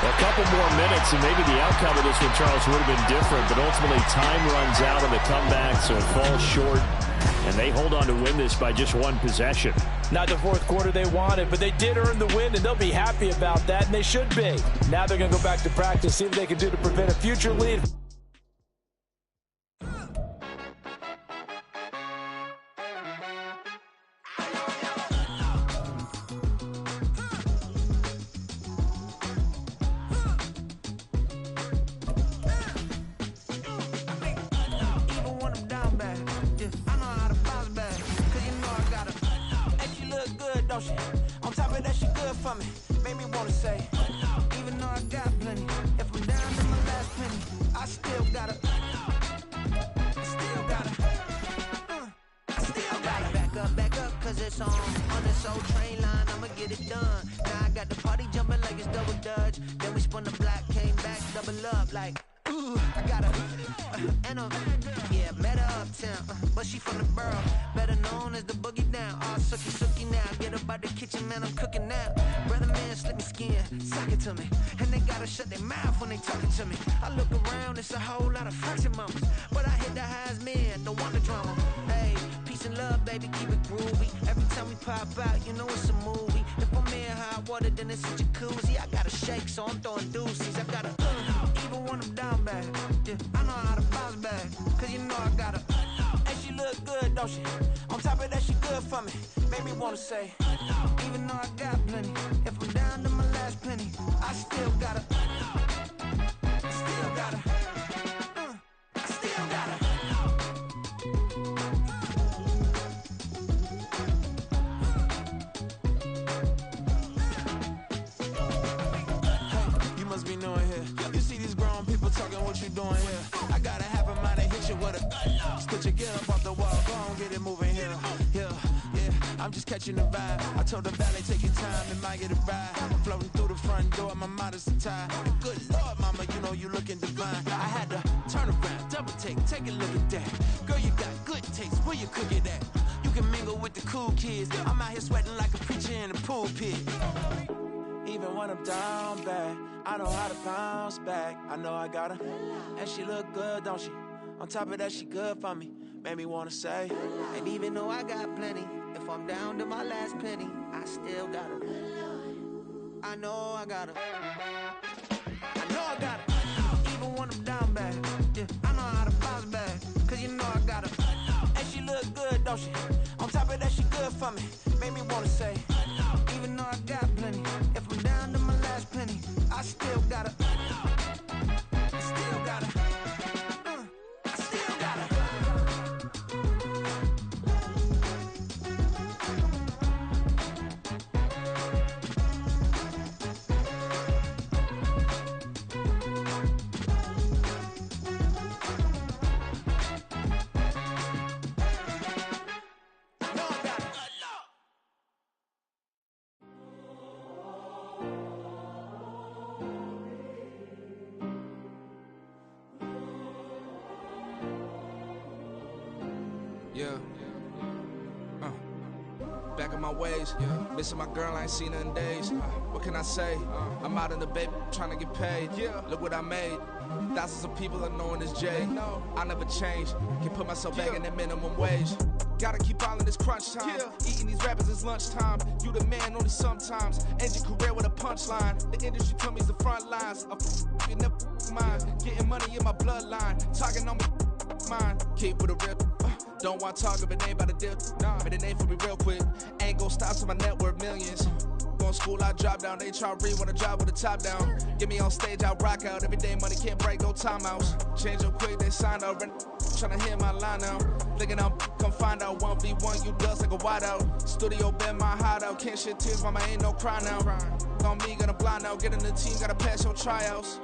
A couple more minutes and maybe the outcome of this one, Charles, would have been different, but ultimately time runs out on the comeback, so it falls short. And they hold on to win this by just 1 possession. Not the fourth quarter they wanted, but they did earn the win, and they'll be happy about that, and they should be. Now they're going to go back to practice, see what they can do to prevent a future lead. On top of that, she good for me. Made me wanna say, even though I got plenty, if I'm down to my last penny, I still gotta. Back up, cause it's on this old train line, I'ma get it done. Now I got the party jumping like it's double dutch. Then we spun the block, came back, double up like, ooh, I got her. And yeah, met her uptown, but she from the borough, better known as the boogie down. All sookie now, get up out the kitchen, man, I'm cooking now. Brother man, slip me skin, sock it to me, and they gotta shut their mouth when they talking to me. I look around, it's a whole lot of fraction mamas, but I hit the highs, man, don't want the drama. Hey, peace and love, baby, keep it groovy. Every time we pop out, you know it's a movie. If I'm in hot water, then it's a jacuzzi. I gotta shake, so I'm throwing deuces. I gotta, even when I'm down bad, yeah, I know how to bounce back, cause you know I gotta. And she look good, don't she? On top of that, she good for me. Made me wanna say, even though I got plenty, if I'm down to my last penny, I still gotta. Still gotta. Still gotta. Be knowing here. You see these grown people talking, what you doing here? I gotta have a mind to hit you with a split your get up off the wall, go on, get it moving here. Yeah, I'm just catching the vibe. I told the valet, take your time, it might get a ride. Floating through the front door, my modest attire. Good Lord, mama, you know you looking divine. I had to turn around, double take a look at that. Girl, you got good taste, where you cook it at? You can mingle with the cool kids. I'm out here sweating like a preacher in a pulpit. Even when I'm down bad, I know how to bounce back. I know I got her, and she look good, don't she? On top of that, she good for me. Made me wanna say, and even though I got plenty, if I'm down to my last penny, I still got her. I know I got her. I know I got her. Even when I'm down bad, yeah, I know how to bounce back, cause you know I got her. And she look good, don't she? On top of that, she good for me. Made me wanna say, even though I got plenty, if I'm down to my last penny, I still gotta. Still gotta. I still gotta. Yeah. Back in my ways. Missing my girl, I ain't seen her in days. What can I say? I'm out in the baby trying to get paid. Look what I made. Thousands of people are knowing this Jay. I never change. Can put myself back in the minimum wage. Gotta keep all in this crunch time. Eating these rappers is lunchtime. You the man only sometimes. End your career with a punchline. The industry told me it's the front lines. You never mine. Getting money in my bloodline. Talking on me mine. Keep with a real. Don't want to talk if it ain't about a dip. But it ain't for me real quick. Ain't gon' stop till my net worth millions. Going school, I drop down. They try to read when I drop with the top down. Get me on stage, I rock out. Every day money can't break, no timeouts. Change up quick, they signed up. Tryna hear my line now. Thinking I'm come find out 1v1, you dust like a wideout. Studio been my hideout. Can't shed tears, mama ain't no cry now. On me, gonna blind out. Get in the team, gotta pass your tryouts.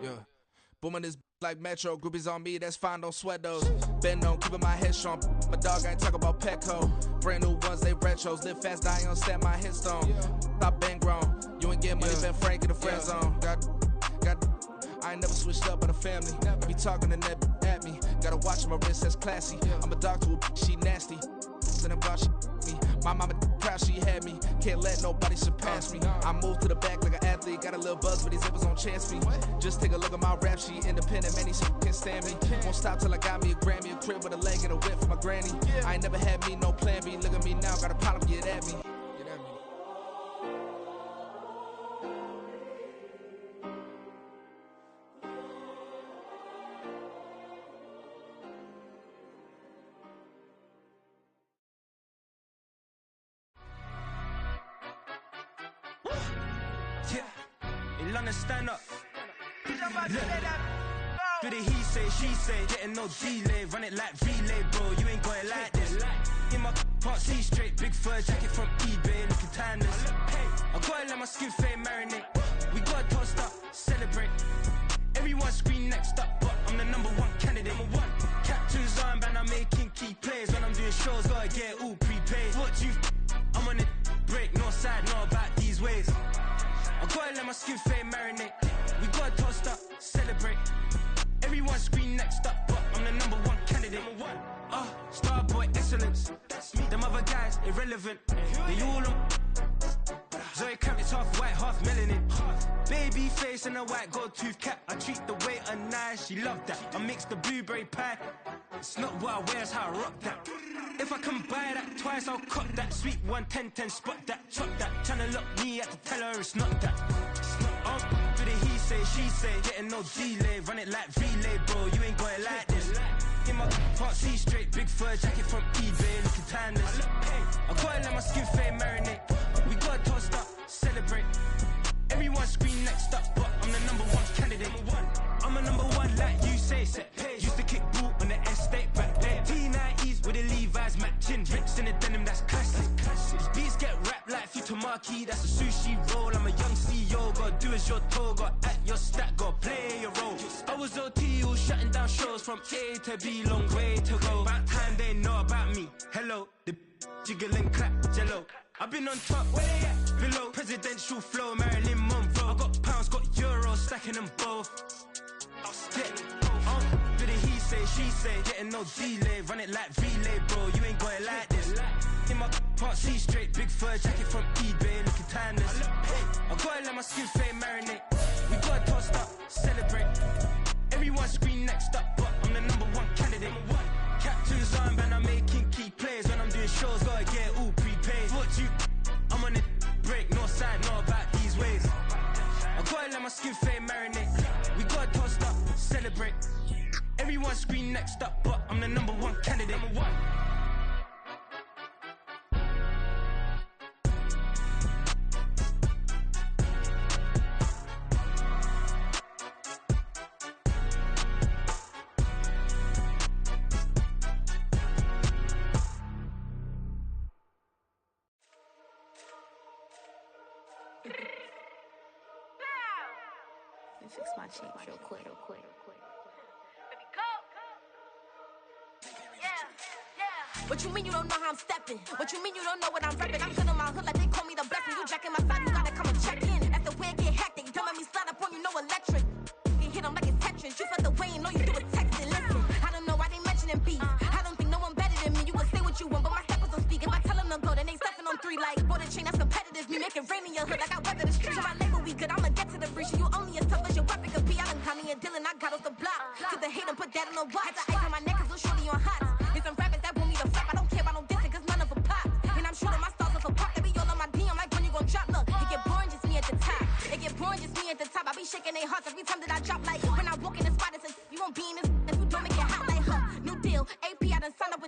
Yeah. Booming this like Metro, groupies on me, that's fine, don't sweat those. Been on, keeping my head strong. My dog ain't talk about Petco. Brand new ones, they retros. Live fast, die on set, my headstone. Stop been grown. You ain't getting money, been Frank in the friend zone. Got. I ain't never switched up on the family. Be talking to that at me. Gotta watch my wrist, that's classy. I'm a dog to a she nasty. And about she me. My mama proud she had me. Can't let nobody surpass me. I move to the back like an athlete. Got a little buzz, but these zippers don't chance me. Just take a look at my rap sheet. Independent, man, these can't stand me. Won't stop till I got me a Grammy, a crib with a leg and a whip for my granny. I ain't never had me no plan B. Look at me now, got a problem, get at me. In London, stand up. Look. Do the he say, she say, getting no delay, run it like relay, bro. You ain't got it like this. In my can't see straight, big fur jacket from eBay, looking timeless. I gotta let my skin fade marinate. We gotta toast up, celebrate. Everyone scream next up, but I'm the #1 candidate. Captain's armband, I'm making key plays. When I'm doing shows, gotta get it all prepaid. What you? I'm on it, break, no side, know about these ways. I gotta let my skin fade marinate. We gotta toast up, celebrate. Everyone scream next up, but I'm the #1 candidate. Starboy excellence. That's me. Them other guys irrelevant. They all on. Zoe Kravitz half white, half melanin. Baby face and a white gold tooth cap. I treat the waiter nice, she love that. I mix the blueberry pie. It's not what I wear, it's how I rock that. If I can buy that twice, I'll cut that. Sweet 110, spot that, chop that. Tryna lock me at the teller, it's not that. Do the he say, she say, getting no delay, run it like relay, bro. You ain't got it like this. In my can't see straight, big fur jacket from eBay, looking timeless. I gotta let my skin fade marinate. We gotta toast up, celebrate. Everyone scream next up, but I'm the #1 candidate. I'm a #1 like you say. Used to kick ball on the estate back then. T90s with the Levi's matching. Rips in the denim, that's classic. These beats get wrapped like Futamaki, that's a sushi roll. I'm a young CEO, gotta do as you're told. Gotta act your stat, gotta play your role. I was OT, all shutting down shows from A to B, long way to go. About time they know about me. Hello, the jiggle and clap, jello. I've been on top, where they at? Below, presidential flow, Marilyn Monroe. I got pounds, got euros, stacking them both. Do the he say, she say, getting no delay, run it like relay, bro. You ain't got it like this. In my can't see straight, big fur jacket from eBay, looking timeless. I gotta let my skin fade marinate. We gotta toast up, celebrate. Everyone scream next up, but I'm the #1 candidate. Captain's armband, I'm making key plays. When I'm doing shows, gotta get it all prepaid. What you? I'm on it, break, no side, know about these ways. I gotta let my skin fade marinate. We gotta toast up, celebrate. Everyone scream next up, but I'm the #1 candidate. Fix my cheek real quick. Baby, go. Yeah. What you mean you don't know how I'm stepping? What you mean you don't know what I'm repping? I'm good on my hood like they call me the blessing. You jacking my side, you gotta come and check in. That's the way it get hectic. Don't let me slide up on you, no electric. You hit them like it's Tetris. You felt the way and know you do it texting. Listen, I don't know why they mentioning beef. I don't think no one better than me. You can say what you want, but my steppers don't speak. If I tell them to go, then they stepping on 3 like border chain. That's competitive. Me make it rain in your hood like I weather the street. So my label we good. I'ma get to the breach. You only as tough as your weapon could be. I done Connie and Dylan. I got off the block. To the hate and put that on the watch. The ice on my neck is little shorty on hot. There's some rappers that want me to flap. I don't care about no dissing, cause none of them pop. And I'm shooting my stars off a pop. They be all on my DM like when you gon' drop. Look, it get boring just me at the top. It get boring just me at the top. I be shaking their hearts every time that I drop. Like when I walk in the spot, it's you won't be in this. If you don't make it hot like huh. New deal, AP, I done signed up with